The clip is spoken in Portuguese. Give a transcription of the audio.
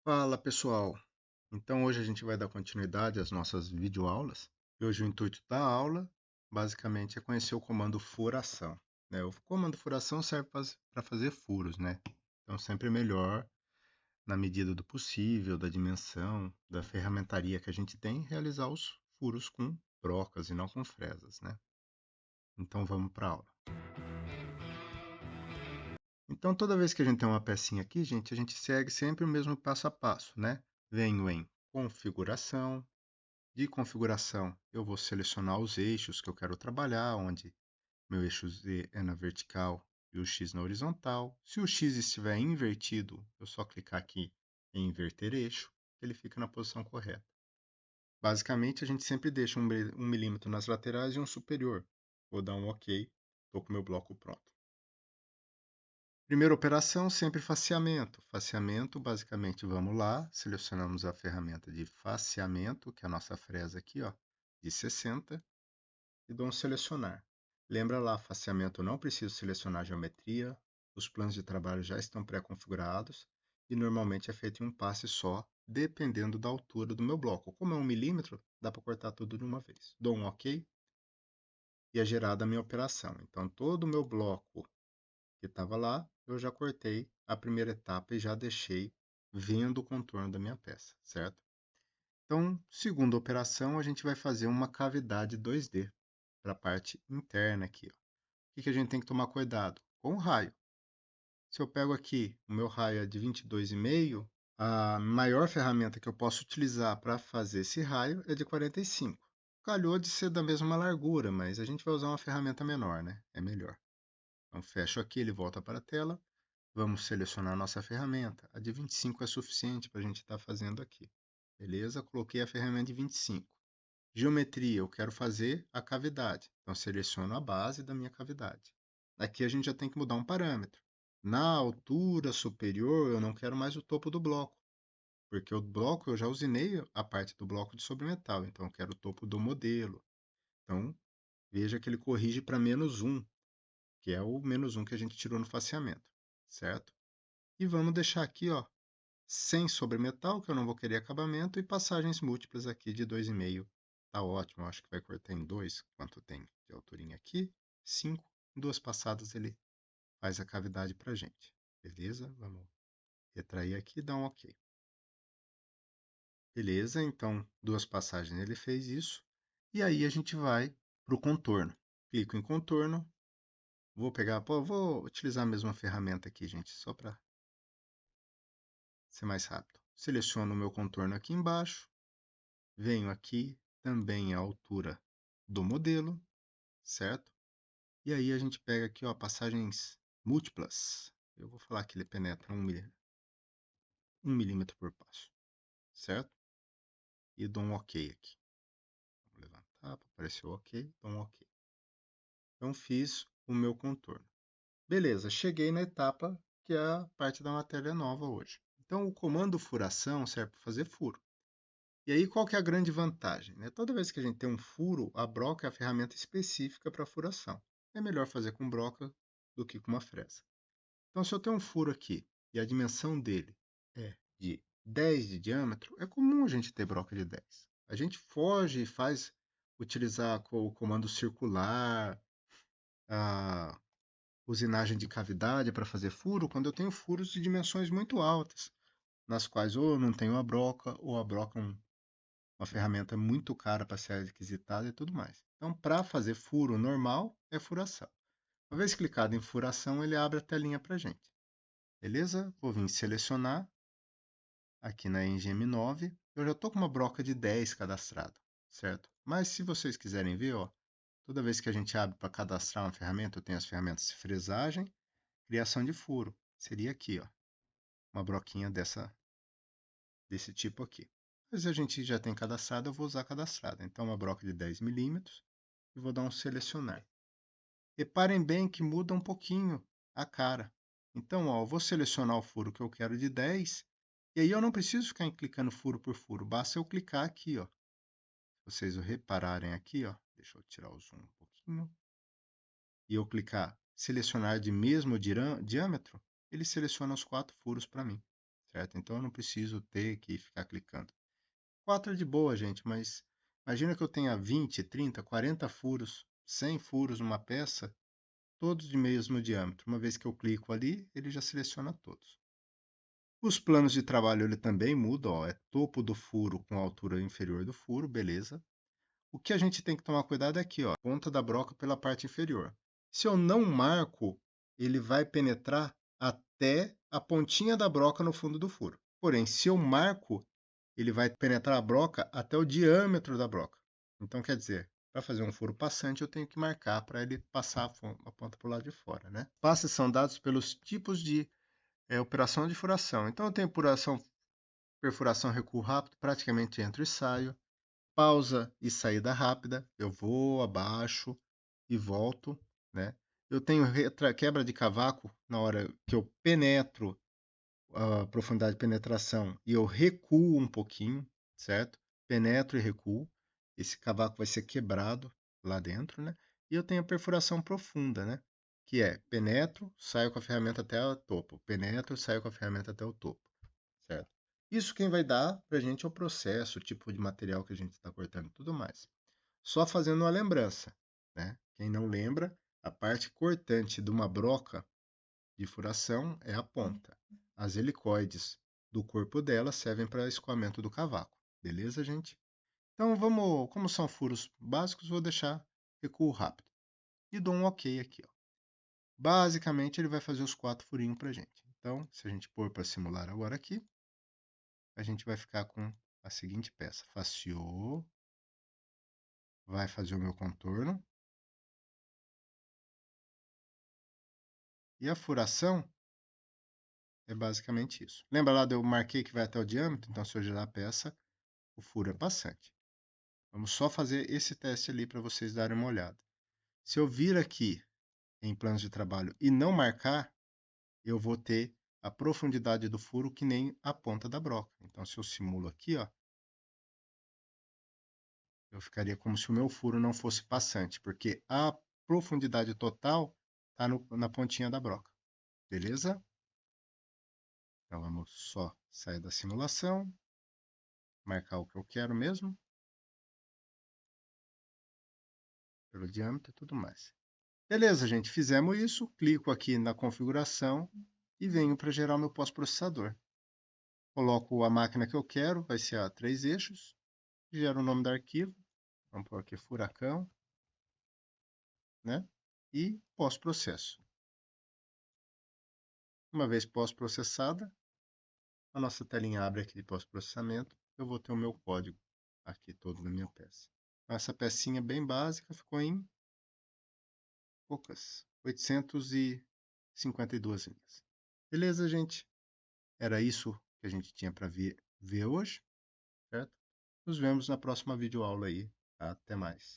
Fala pessoal, então hoje a gente vai dar continuidade às nossas videoaulas e hoje o intuito da aula basicamente é conhecer o comando furação, né? O comando furação serve para fazer furos, né? Então sempre é melhor, na medida do possível, da dimensão, da ferramentaria que a gente tem, realizar os furos com brocas e não com fresas, né? Então vamos para a aula. Então toda vez que a gente tem uma pecinha aqui, gente, a gente segue sempre o mesmo passo a passo, né? Venho em configuração. De configuração, eu vou selecionar os eixos que eu quero trabalhar, onde meu eixo Z é na vertical e o X na horizontal. Se o X estiver invertido, eu só clicar aqui em inverter eixo, ele fica na posição correta. Basicamente, a gente sempre deixa 1 milímetro nas laterais e um superior. Vou dar um OK, estou com o meu bloco pronto. Primeira operação, sempre faceamento. Faceamento, basicamente, vamos lá, selecionamos a ferramenta de faceamento, que é a nossa fresa aqui, ó, de 60, e dou um selecionar. Lembra lá, faceamento não preciso selecionar a geometria, os planos de trabalho já estão pré-configurados e normalmente é feito em um passe só, dependendo da altura do meu bloco. Como é 1 milímetro, dá para cortar tudo de uma vez. Dou um OK e é gerada a minha operação. Então, todo o meu bloco que estava lá, eu já cortei a primeira etapa e já deixei vendo o contorno da minha peça, certo? Então, segunda operação, a gente vai fazer uma cavidade 2D para a parte interna aqui. Ó. O que a gente tem que tomar cuidado? Com o raio. Se eu pego aqui, o meu raio é de 22,5, a maior ferramenta que eu posso utilizar para fazer esse raio é de 45. Calhou de ser da mesma largura, mas a gente vai usar uma ferramenta menor, né? É melhor. Então, fecho aqui, ele volta para a tela. Vamos selecionar a nossa ferramenta. A de 25 é suficiente para a gente estar fazendo aqui. Beleza? Coloquei a ferramenta de 25. Geometria, eu quero fazer a cavidade. Então, seleciono a base da minha cavidade. Aqui a gente já tem que mudar um parâmetro. Na altura superior, eu não quero mais o topo do bloco, porque o bloco eu já usinei a parte do bloco de sobremetal, então eu quero o topo do modelo. Então, veja que ele corrige para -1, que é o -1 que a gente tirou no faceamento, certo? E vamos deixar aqui, ó, sem sobremetal, que eu não vou querer acabamento, e passagens múltiplas aqui de 2,5. Tá ótimo, acho que vai cortar em 2, quanto tem de alturinha aqui, 5. Em 2 passadas ele faz a cavidade pra gente. Beleza? Vamos retrair aqui e dar um OK. Beleza, então 2 passagens ele fez isso. E aí a gente vai para o contorno. Clico em contorno. Vou utilizar a mesma ferramenta aqui, gente, só para ser mais rápido. Seleciono o meu contorno aqui embaixo. Venho aqui também a altura do modelo, certo? E aí a gente pega aqui, ó, passagens múltiplas. Eu vou falar que ele penetra 1 milímetro por passo, certo? E dou um OK aqui. Vou levantar para aparecer o OK, dou um OK. Então fiz o meu contorno. Beleza, cheguei na etapa que é a parte da matéria nova hoje. Então o comando furação serve para fazer furo. E aí, qual que é a grande vantagem? Né? Toda vez que a gente tem um furo, a broca é a ferramenta específica para furação. É melhor fazer com broca do que com uma fresa. Então, se eu tenho um furo aqui e a dimensão dele é de 10 de diâmetro, é comum a gente ter broca de 10. A gente foge e faz utilizar o comando circular, a usinagem de cavidade para fazer furo, quando eu tenho furos de dimensões muito altas, nas quais ou eu não tenho a broca, ou a broca é uma ferramenta muito cara para ser adquisitada e tudo mais. Então, para fazer furo normal, é furação. Uma vez clicado em furação, ele abre a telinha para a gente. Beleza? Vou vir selecionar aqui na NGM9. Eu já estou com uma broca de 10 cadastrada, certo? Mas se vocês quiserem ver, ó, toda vez que a gente abre para cadastrar uma ferramenta, eu tenho as ferramentas de fresagem, criação de furo. Seria aqui, ó, uma broquinha desse tipo aqui. Mas a gente já tem cadastrado, eu vou usar cadastrada. Então, uma broca de 10 milímetros e vou dar um selecionar. Reparem bem que muda um pouquinho a cara. Então, ó, eu vou selecionar o furo que eu quero de 10, e aí eu não preciso ficar clicando furo por furo, basta eu clicar aqui, ó. Se vocês repararem aqui, ó, deixa eu tirar o zoom um pouquinho, e eu clicar selecionar de mesmo diâmetro, ele seleciona os 4 furos para mim, certo? Então eu não preciso ter que ficar clicando. 4 é de boa, gente, mas imagina que eu tenha 20, 30, 40 furos, 100 furos numa peça, todos de mesmo diâmetro. Uma vez que eu clico ali, ele já seleciona todos. Os planos de trabalho ele também muda, ó, é topo do furo com a altura inferior do furo, beleza. O que a gente tem que tomar cuidado é aqui, ó, ponta da broca pela parte inferior. Se eu não marco, ele vai penetrar até a pontinha da broca no fundo do furo. Porém, se eu marco, ele vai penetrar a broca até o diâmetro da broca. Então, quer dizer, para fazer um furo passante, eu tenho que marcar para ele passar a ponta para o lado de fora, né? Passes são dados pelos tipos de operação de furação. Então, eu tenho perfuração, recuo rápido, praticamente entro e saio. Pausa e saída rápida, eu vou, abaixo e volto, né? Eu tenho quebra de cavaco na hora que eu penetro a profundidade de penetração e eu recuo um pouquinho, certo? Penetro e recuo. Esse cavaco vai ser quebrado lá dentro, né? E eu tenho a perfuração profunda, né? Que é penetro, saio com a ferramenta até o topo. Penetro, saio com a ferramenta até o topo, certo? Isso quem vai dar para a gente é o processo, o tipo de material que a gente está cortando e tudo mais. Só fazendo uma lembrança, né? Quem não lembra, a parte cortante de uma broca de furação é a ponta. As helicoides do corpo dela servem para escoamento do cavaco. Beleza, gente? Então vamos, como são furos básicos, vou deixar recuo rápido. E dou um OK aqui, ó. Basicamente ele vai fazer os 4 furinhos para a gente. Então, se a gente pôr para simular agora aqui, a gente vai ficar com a seguinte peça. Faceou, vai fazer o meu contorno. E a furação é basicamente isso. Lembra lá eu marquei que vai até o diâmetro? Então, se eu girar a peça, o furo é passante. Vamos só fazer esse teste ali para vocês darem uma olhada. Se eu vir aqui em planos de trabalho e não marcar, eu vou ter a profundidade do furo que nem a ponta da broca. Então, se eu simulo aqui, ó, eu ficaria como se o meu furo não fosse passante, porque a profundidade total está na pontinha da broca. Beleza? Então, vamos só sair da simulação, marcar o que eu quero mesmo, pelo diâmetro e tudo mais. Beleza, gente, fizemos isso, clico aqui na configuração e venho para gerar o meu pós-processador. Coloco a máquina que eu quero, vai ser a 3 eixos, gero o nome do arquivo, vamos pôr aqui furacão, né? E pós-processo. Uma vez pós-processada, a nossa telinha abre aqui de pós-processamento, eu vou ter o meu código aqui todo na minha peça. Essa pecinha bem básica ficou em poucas, 852 linhas. Beleza, gente? Era isso que a gente tinha para ver hoje, certo? Nos vemos na próxima videoaula aí. Até mais.